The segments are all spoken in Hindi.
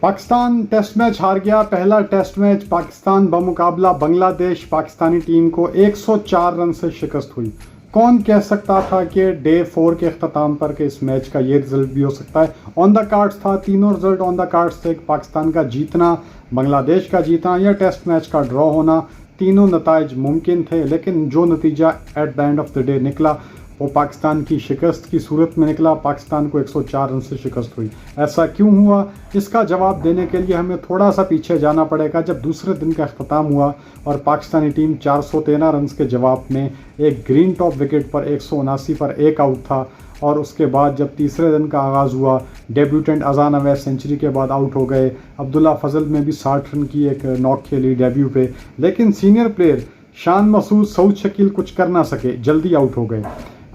पाकिस्तान टेस्ट मैच हार गया। पहला टेस्ट मैच पाकिस्तान बमुकाबला बांग्लादेश पाकिस्तानी टीम को 104 रन से शिकस्त हुई। कौन कह सकता था कि डे 4 के अख्ताम पर के इस मैच का ये रिजल्ट भी हो सकता है। ऑन द कार्ड्स था, तीनों रिजल्ट ऑन द कार्ड्स थे। पाकिस्तान का जीतना, बांग्लादेश का जीतना या टेस्ट मैच का ड्रॉ होना, तीनों नताइज मुमकिन थे। लेकिन जो नतीजा at the end of the day निकला वो पाकिस्तान की शिकस्त की सूरत में निकला। पाकिस्तान को 104 रन से शिकस्त हुई। ऐसा क्यों हुआ, इसका जवाब देने के लिए हमें थोड़ा सा पीछे जाना पड़ेगा। जब दूसरे दिन का अख्ताम हुआ और पाकिस्तानी टीम 413 रन के जवाब में एक ग्रीन टॉप विकेट पर 179 पर एक आउट था, और उसके बाद जब तीसरे दिन का आगाज़ हुआ, डेब्यूटेंट अजान अवैस सेंचुरी के बाद आउट हो गए। अब्दुल्ला फजल में भी 60 रन की एक नॉक खेली डेब्यू पे, लेकिन सीनियर प्लेयर शान मसूद, सऊद शकील कुछ कर ना सके, जल्दी आउट हो गए।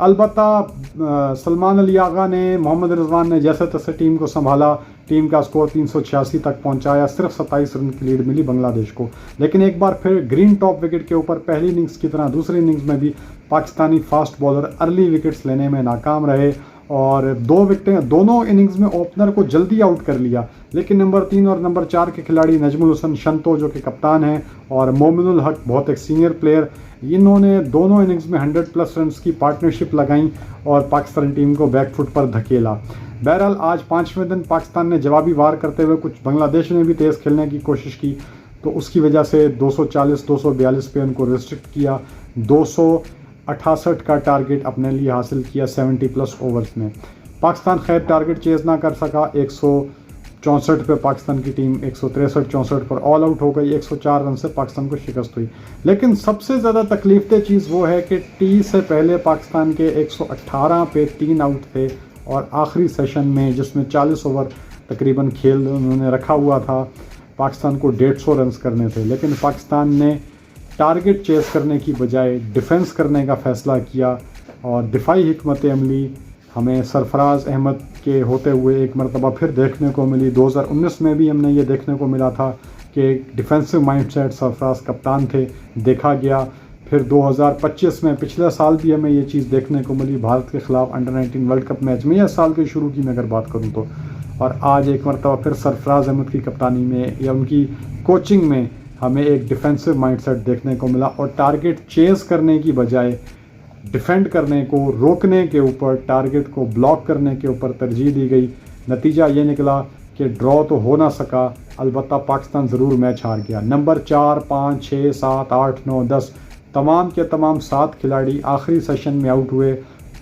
अलबत्ता सलमान अली आगा ने, मोहम्मद रिजवान ने जैसे तैसे टीम को संभाला, टीम का स्कोर 386 तक पहुंचाया। सिर्फ 27 रन की लीड मिली बांग्लादेश को। लेकिन एक बार फिर ग्रीन टॉप विकेट के ऊपर पहली इनिंग्स की तरह दूसरी इनिंग्स में भी Pakistani fast bowler early wickets लेने में नाकाम रहे और 2 विकेटें दोनों इनिंग्स में ओपनर को जल्दी आउट कर लिया। लेकिन नंबर 3 और नंबर 4 के खिलाड़ी नजमुल हसन शंतो, जो कि कप्तान हैं, और मोमिनुल हक, बहुत एक सीनियर प्लेयर, इन्होंने दोनों इनिंग्स में 100+ रन की पार्टनरशिप लगाई और पाकिस्तानी टीम को बैकफुट पर धकेला। बहरहाल आज 5वें दिन पाकिस्तान ने जवाबी वार करते हुए, कुछ बांग्लादेश ने भी तेज़ खेलने की कोशिश की, तो उसकी वजह से 240-242 पे उनको रिस्ट्रिक्ट किया। 268 का टारगेट अपने लिए हासिल किया 70+ ओवर्स में। पाकिस्तान खैर टारगेट चेज़ ना कर सका। 164 पे पाकिस्तान की टीम 163-64 पर ऑल आउट हो गई। 104 रन से पाकिस्तान को शिकस्त हुई। लेकिन सबसे ज़्यादा तकलीफदेह चीज़ वो है कि टी से पहले पाकिस्तान के 118 पे 3 आउट थे, और आखिरी सेशन में जिसमें 40 ओवर तकरीबन खेल उन्होंने रखा हुआ था, पाकिस्तान को 150 रन करने थे। लेकिन पाकिस्तान ने टारगेट चेस करने की बजाय डिफेंस करने का फ़ैसला किया, और दिफाई हिकमत अमली हमें सरफराज अहमद के होते हुए एक मरतबा फिर देखने को मिली। 2019 में भी हमने ये देखने को मिला था कि डिफेंसिव माइंडसेट सरफराज कप्तान थे, देखा गया। फिर 2025 में, पिछले साल भी हमें ये चीज़ देखने को मिली भारत के ख़िलाफ़ अंडर-19 वर्ल्ड कप मैच में, या साल के शुरू की मैं अगर बात करूँ तो। और आज एक मरतबा फिर सरफराज अहमद की कप्तानी में या उनकी कोचिंग में हमें एक डिफेंसिव माइंडसेट देखने को मिला, और टारगेट चेज़ करने की बजाय डिफेंड करने को, रोकने के ऊपर, टारगेट को ब्लॉक करने के ऊपर तरजीह दी गई। नतीजा ये निकला कि ड्रॉ तो हो ना सका, अलबत्ता पाकिस्तान ज़रूर मैच हार गया। नंबर 4, 5, 6, 7, 8, 9, 10 तमाम के तमाम 7 खिलाड़ी आखिरी सेशन में आउट हुए।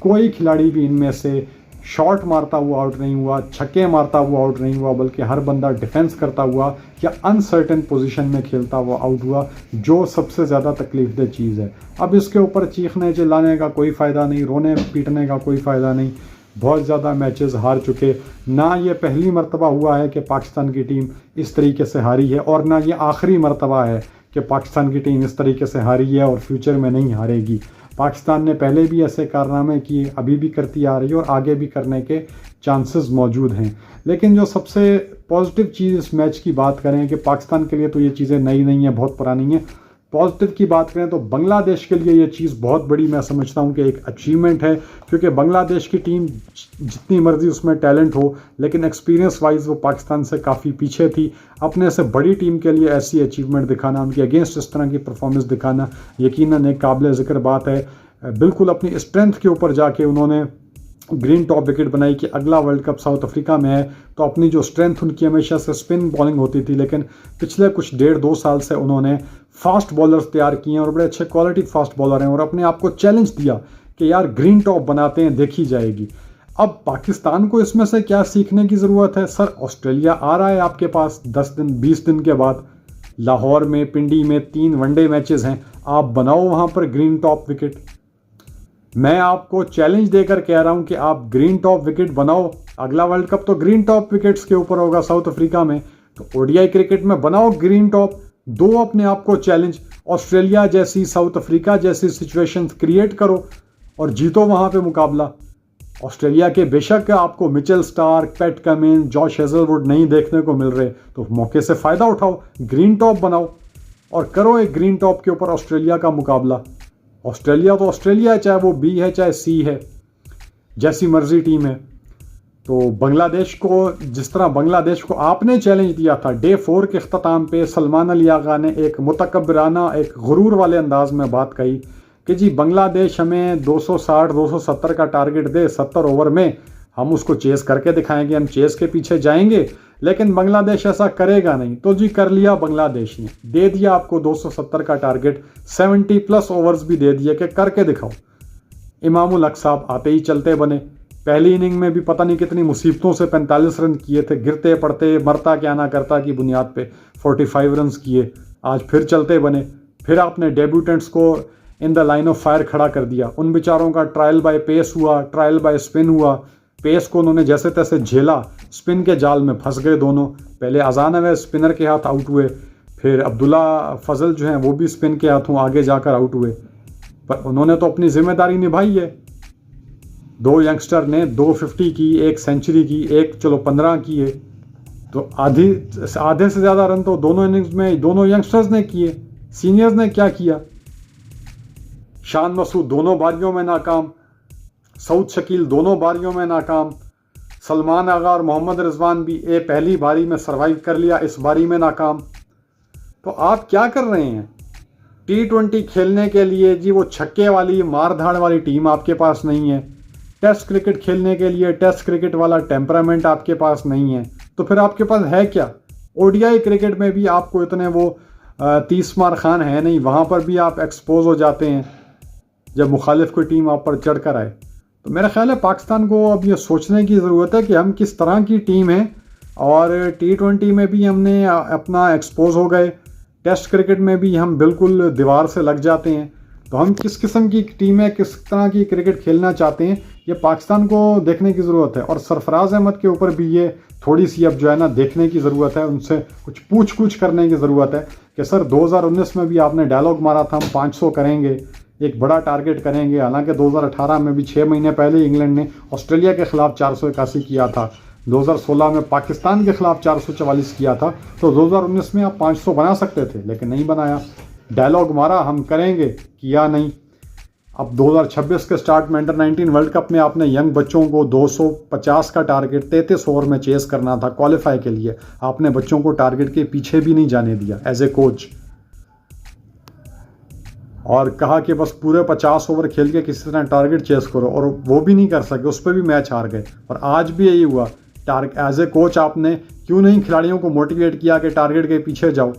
कोई खिलाड़ी भी इनमें से शॉट मारता हुआ आउट नहीं हुआ, छक्के मारता हुआ आउट नहीं हुआ, बल्कि हर बंदा डिफेंस करता हुआ या अनसर्टेन पोजीशन में खेलता हुआ आउट हुआ, जो सबसे ज़्यादा तकलीफदेह चीज़ है। अब इसके ऊपर चीखने चिल्लाने का कोई फ़ायदा नहीं, रोने पीटने का कोई फ़ायदा नहीं। बहुत ज़्यादा मैचेस हार चुके, ना ये पहली मरतबा हुआ है कि पाकिस्तान की टीम इस तरीके से हारी है, और ना ये आखिरी मरतबा है कि पाकिस्तान की टीम इस तरीके से हारी है और फ्यूचर में नहीं हारेगी। पाकिस्तान ने पहले भी ऐसे कारनामे किए, अभी भी करती आ रही है और आगे भी करने के चांसेस मौजूद हैं। लेकिन जो सबसे पॉजिटिव चीज़ इस मैच की बात करें कि पाकिस्तान के लिए तो ये चीज़ें नई नहीं हैं, बहुत पुरानी हैं। पॉजिटिव की बात करें तो बांग्लादेश के लिए ये चीज़ बहुत बड़ी मैं समझता हूँ कि एक अचीवमेंट है, क्योंकि बांग्लादेश की टीम जितनी मर्जी उसमें टैलेंट हो, लेकिन एक्सपीरियंस वाइज वो पाकिस्तान से काफ़ी पीछे थी। अपने से बड़ी टीम के लिए ऐसी अचीवमेंट दिखाना, उनके अगेंस्ट इस तरह की परफॉर्मेंस दिखाना यकीनन एक काबिल ज़िक्र बात है। बिल्कुल अपनी स्ट्रेंथ के ऊपर जाके उन्होंने ग्रीन टॉप विकेट बनाई कि अगला वर्ल्ड कप साउथ अफ्रीका में है, तो अपनी जो स्ट्रेंथ उनकी हमेशा से स्पिन बॉलिंग होती थी, लेकिन पिछले कुछ 1.5-2 साल से उन्होंने फास्ट बॉलर्स तैयार किए हैं और बड़े अच्छे क्वालिटी फास्ट बॉलर हैं, और अपने आप को चैलेंज दिया कि यार ग्रीन टॉप बनाते हैं, देखी जाएगी। अब पाकिस्तान को इसमें से क्या सीखने की ज़रूरत है? सर, ऑस्ट्रेलिया आ रहा है आपके पास 10 दिन 20 दिन के बाद, लाहौर में, पिंडी में 3 वनडे मैचेस हैं, आप बनाओ वहाँ पर ग्रीन टॉप विकेट। मैं आपको चैलेंज देकर कह रहा हूं कि आप ग्रीन टॉप विकेट बनाओ। अगला वर्ल्ड कप तो ग्रीन टॉप विकेट्स के ऊपर होगा साउथ अफ्रीका में, तो ओडीआई क्रिकेट में बनाओ ग्रीन टॉप, दो अपने आप को चैलेंज। ऑस्ट्रेलिया जैसी, साउथ अफ्रीका जैसी सिचुएशन क्रिएट करो और जीतो वहां पे मुकाबला। ऑस्ट्रेलिया के बेशक आपको Mitchell Starc, PAT Cummins, Josh Hazlewood नहीं देखने को मिल रहे, तो मौके से फ़ायदा उठाओ, ग्रीन टॉप बनाओ और करो एक ग्रीन टॉप के ऊपर ऑस्ट्रेलिया का मुकाबला। ऑस्ट्रेलिया तो ऑस्ट्रेलिया है, चाहे वो बी है चाहे सी है, जैसी मर्जी टीम है। तो बांग्लादेश को, जिस तरह बांग्लादेश को आपने चैलेंज दिया था डे 4 के अख्ताम पे, सलमान अली आगा ने एक मुतकब्बराना, एक गुरूर वाले अंदाज में बात कही कि जी बांग्लादेश हमें 260-270 का टारगेट दे 70 ओवर में, हम उसको चेस करके दिखाएंगे, हम चेस के पीछे जाएंगे, लेकिन बांग्लादेश ऐसा करेगा नहीं। तो जी कर लिया बांग्लादेश ने, दे दिया आपको 270 का टारगेट, 70+ ओवर्स भी दे दिए कि करके दिखाओ। इमामुल हक साहब आते ही चलते बने। पहली इनिंग में भी पता नहीं कितनी मुसीबतों से 45 रन किए थे, गिरते पड़ते मरता क्या ना करता की बुनियाद पे 45 रन किए। आज फिर चलते बने, फिर आपने डेब्यूटेंट्स को in the line of fire खड़ा कर दिया। उन बेचारों का ट्रायल बाय पेस हुआ, ट्रायल बाय स्पिन हुआ। पेस को उन्होंने जैसे तैसे झेला, स्पिन के जाल में फंस गए दोनों। पहले अजान अवैस स्पिनर के हाथ आउट हुए, फिर अब्दुल्ला फजल जो हैं वो भी स्पिन के हाथों आगे जाकर आउट हुए। पर उन्होंने तो अपनी जिम्मेदारी निभाई है। 2 यंगस्टर ने 250 की, 1 सेंचुरी की, एक चलो 15 किए, तो आधे से ज़्यादा रन तो दोनों इनिंग्स में दोनों यंगस्टर्स ने किए। सीनियर्स ने क्या किया? शान मसूद दोनों बारियों में नाकाम, सऊद शकील दोनों बारियों में नाकाम, सलमान आगा और मोहम्मद रिजवान भी पहली बारी में सरवाइव कर लिया, इस बारी में नाकाम। तो आप क्या कर रहे हैं? T20 खेलने के लिए जी वो छक्के वाली मार धाड़ वाली टीम आपके पास नहीं है। टेस्ट क्रिकेट खेलने के लिए टेस्ट क्रिकेट वाला टेम्परामेंट आपके पास नहीं है। तो फिर आपके पास है क्या? ओडीआई क्रिकेट में भी आपको इतने वो 30 मार खान है नहीं, वहाँ पर भी आप एक्सपोज हो जाते हैं जब मुखालिफ कोई टीम आप पर चढ़ कर आए। तो मेरा ख्याल है पाकिस्तान को अब ये सोचने की ज़रूरत है कि हम किस तरह की टीम है, और T20 में भी हमने अपना एक्सपोज हो गए, टेस्ट क्रिकेट में भी हम बिल्कुल दीवार से लग जाते हैं। तो हम किस किस्म की टीम है, किस तरह की क्रिकेट खेलना चाहते हैं, ये पाकिस्तान को देखने की ज़रूरत है। और सरफराज अहमद के ऊपर भी ये थोड़ी सी अब जो है ना देखने की ज़रूरत है, उनसे कुछ पूछ करने की ज़रूरत है कि सर 2019 में भी आपने डायलॉग मारा था हम 500 करेंगे, एक बड़ा टारगेट करेंगे। हालांकि 2018 में भी 6 महीने पहले इंग्लैंड ने ऑस्ट्रेलिया के खिलाफ 481 किया था, 2016 में पाकिस्तान के खिलाफ 444 किया था। तो 2019 में आप 500 बना सकते थे, लेकिन नहीं बनाया। डायलॉग मारा हम करेंगे, किया नहीं। अब 2026 के स्टार्ट में अंडर 19 वर्ल्ड कप में आपने यंग बच्चों को 250 का टारगेट 33 ओवर में चेस करना था क्वालिफाई के लिए, आपने बच्चों को टारगेट के पीछे भी नहीं जाने दिया एज ए कोच, और कहा कि बस पूरे 50 ओवर खेल के किसी तरह टारगेट चेस करो, और वो भी नहीं कर सके, उस पर भी मैच हार गए। और आज भी यही हुआ। एज ए कोच आपने क्यों नहीं खिलाड़ियों को मोटिवेट किया कि टारगेट के पीछे जाओ,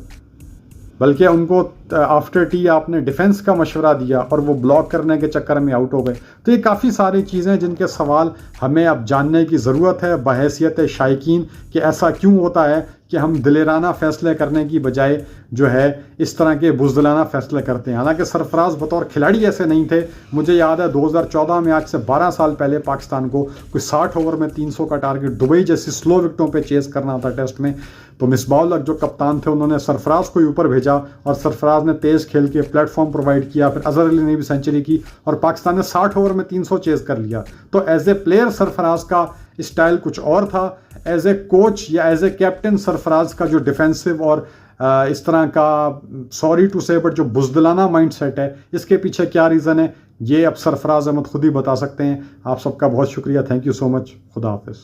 बल्कि उनको आफ्टर टी आपने डिफेंस का मशवरा दिया और वो ब्लॉक करने के चक्कर में आउट हो गए। तो ये काफ़ी सारी चीज़ें जिनके सवाल हमें अब जानने की ज़रूरत है बहैसियत शायकीन कि ऐसा क्यों होता है कि हम दिलेराना फ़ैसले करने की बजाय जो है इस तरह के बुज़दिलाना फ़ैसले करते हैं। हालांकि सरफराज बतौर खिलाड़ी ऐसे नहीं थे। मुझे याद है 2014 में, आज से 12 साल पहले, पाकिस्तान को कोई 60 ओवर में 300 का टारगेट दुबई जैसी स्लो विकेटों पे चेस करना था टेस्ट में। तो मिसबाउल हक जो कप्तान थे उन्होंने सरफराज को ऊपर भेजा और सरफराज ने तेज़ खेल के प्लेटफॉर्म प्रोवाइड किया। फिर अजहर अली ने भी सेंचुरी की और पाकिस्तान ने 60 ओवर में 300 चेस कर लिया। तो एज ए प्लेयर सरफराज का स्टाइल कुछ और था, एज ए कोच या एज ए कैप्टन सरफराज का जो डिफेंसिव और इस तरह का सॉरी टू से बट जो बुज़दिलाना माइंडसेट है, इसके पीछे क्या रीज़न है ये अब सरफराज अहमद खुद ही बता सकते हैं। आप सबका बहुत शुक्रिया, थैंक यू सो मच, खुदा हाफिज़।